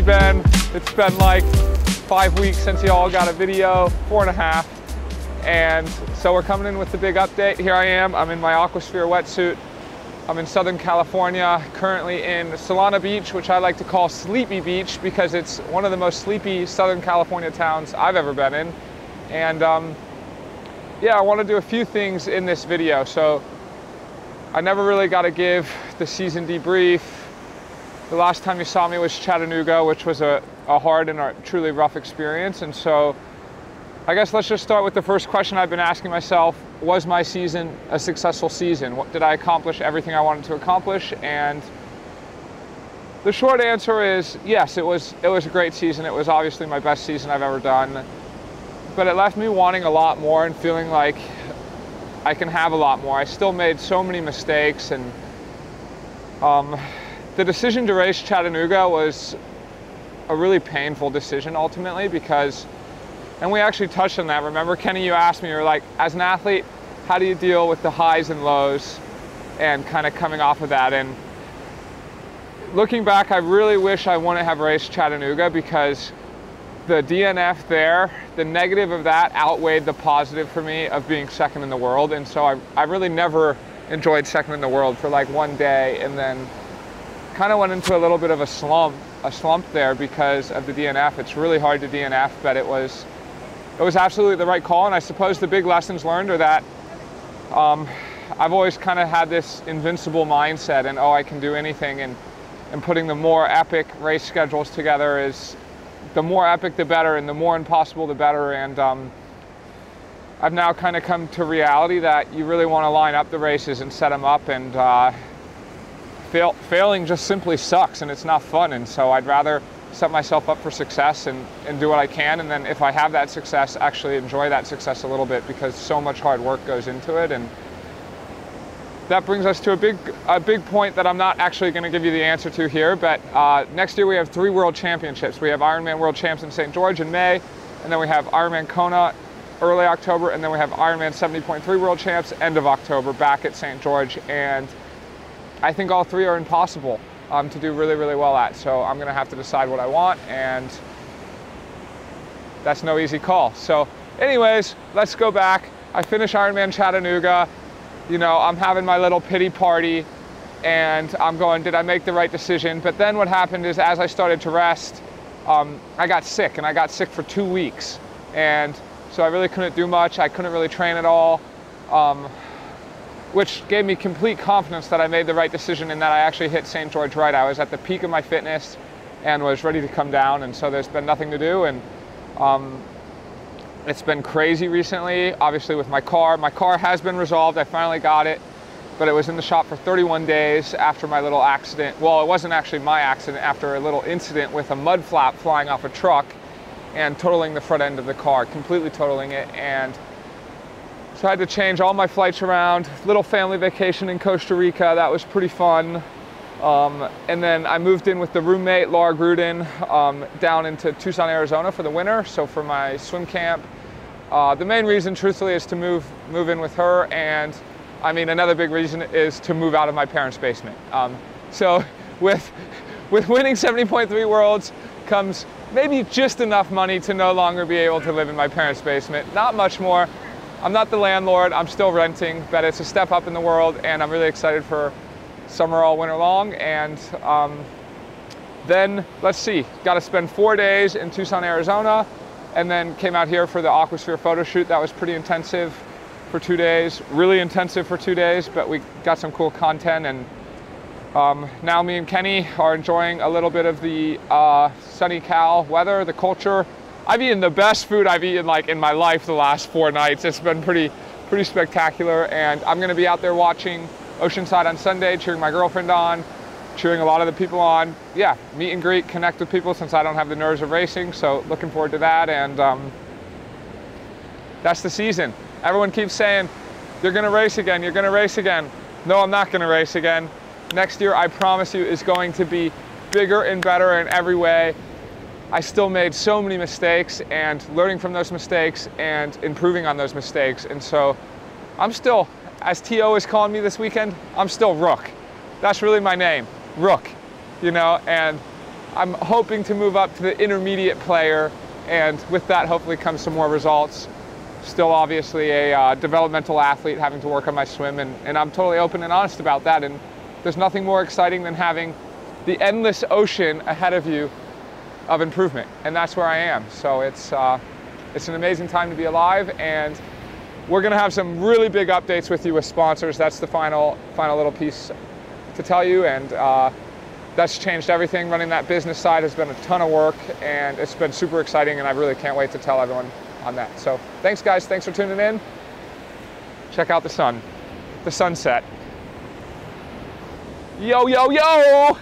been? It's been like 5 weeks since y'all got a video, 4.5. And so we're coming in with the big update. Here I am, I'm in my Aquasphere wetsuit. I'm in Southern California, currently in Solana Beach, which I like to call Sleepy Beach because it's one of the most sleepy Southern California towns I've ever been in. And yeah, I want to do a few things in this video. So I never really got to give the season debrief. The last time you saw me was Chattanooga, which was a hard and a truly rough experience. And so I guess let's just start with the first question I've been asking myself. Was my season a successful season? Did I accomplish everything I wanted to accomplish? And the short answer is yes, it was a great season. It was obviously my best season I've ever done. But it left me wanting a lot more and feeling like I can have a lot more. I still made so many mistakes, and the decision to race Chattanooga was a really painful decision ultimately because, and we actually touched on that. Remember, Kenny, you asked me, you were like, as an athlete, how do you deal with the highs and lows and kind of coming off of that? And looking back, I really wish I wouldn't have raced Chattanooga because the DNF there, the negative of that outweighed the positive for me of being second in the world. And so I really never enjoyed second in the world for like one day, and then kind of went into a little bit of a slump there because of the DNF. It's really hard to DNF, but it was absolutely the right call. And I suppose the big lessons learned are that I've always kind of had this invincible mindset and, oh, I can do anything. And putting the more epic race schedules together is, the more epic the better, and the more impossible the better. And I've now kind of come to reality that you really want to line up the races and set them up, and failing just simply sucks and it's not fun. And so I'd rather set myself up for success and do what I can, and then if I have that success, actually enjoy that success a little bit, because so much hard work goes into it. And that brings us to a big point that I'm not actually going to give you the answer to here, but next year we have 3 world championships. We have Ironman World Champs in St. George in May, and then we have Ironman Kona early October, and then we have Ironman 70.3 World Champs end of October back at St. George. And I think all 3 are impossible to do really, really well at. So I'm going to have to decide what I want, and that's no easy call. So anyways, let's go back. I finished Ironman Chattanooga. You know, I'm having my little pity party, and I'm going, did I make the right decision? But then what happened is, as I started to rest, I got sick, and I got sick for 2 weeks. And so I really couldn't do much. I couldn't really train at all. Which gave me complete confidence that I made the right decision and that I actually hit St. George right. I was at the peak of my fitness and was ready to come down, and so there's been nothing to do. And it's been crazy recently, obviously with my car. My car has been resolved, I finally got it, but it was in the shop for 31 days after my little accident. Well, it wasn't actually my accident, after a little incident with a mud flap flying off a truck and totaling the front end of the car, completely totaling it. And so I had to change all my flights around. Little family vacation in Costa Rica, that was pretty fun. And then I moved in with the roommate, Laura Gruden, down into Tucson, Arizona for the winter, so for my swim camp. The main reason, truthfully, is to move in with her, and I mean, another big reason is to move out of my parents' basement. So with winning 70.3 Worlds comes maybe just enough money to no longer be able to live in my parents' basement. Not much more. I'm not the landlord, I'm still renting, but it's a step up in the world, and I'm really excited for summer all winter long. And then, let's see, got to spend 4 days in Tucson, Arizona, and then came out here for the Aquasphere photo shoot. That was pretty intensive for 2 days, really intensive for 2 days, but we got some cool content. And now me and Kenny are enjoying a little bit of the sunny Cal weather, the culture. I've eaten the best food I've eaten like in my life the last 4 nights. It's been pretty spectacular, and I'm gonna be out there watching Oceanside on Sunday, cheering my girlfriend on, cheering a lot of the people on. Yeah, meet and greet, connect with people, since I don't have the nerves of racing, so looking forward to that. And that's the season. Everyone keeps saying, you're gonna race again, you're gonna race again. No, I'm not gonna race again. Next year, I promise you, is going to be bigger and better in every way. I still made so many mistakes, and learning from those mistakes and improving on those mistakes. And so I'm still, as T.O. is calling me this weekend, I'm still Rook. That's really my name, Rook, you know, and I'm hoping to move up to the intermediate player, and with that hopefully comes some more results. Still obviously a developmental athlete, having to work on my swim, and I'm totally open and honest about that. And there's nothing more exciting than having the endless ocean ahead of you of improvement, and that's where I am. So it's an amazing time to be alive, and we're gonna have some really big updates with you with sponsors. That's the final little piece to tell you, and that's changed everything. Running that business side has been a ton of work, and it's been super exciting, and I really can't wait to tell everyone on that. So thanks guys, thanks for tuning in. Check out the sunset. Yo, yo, yo!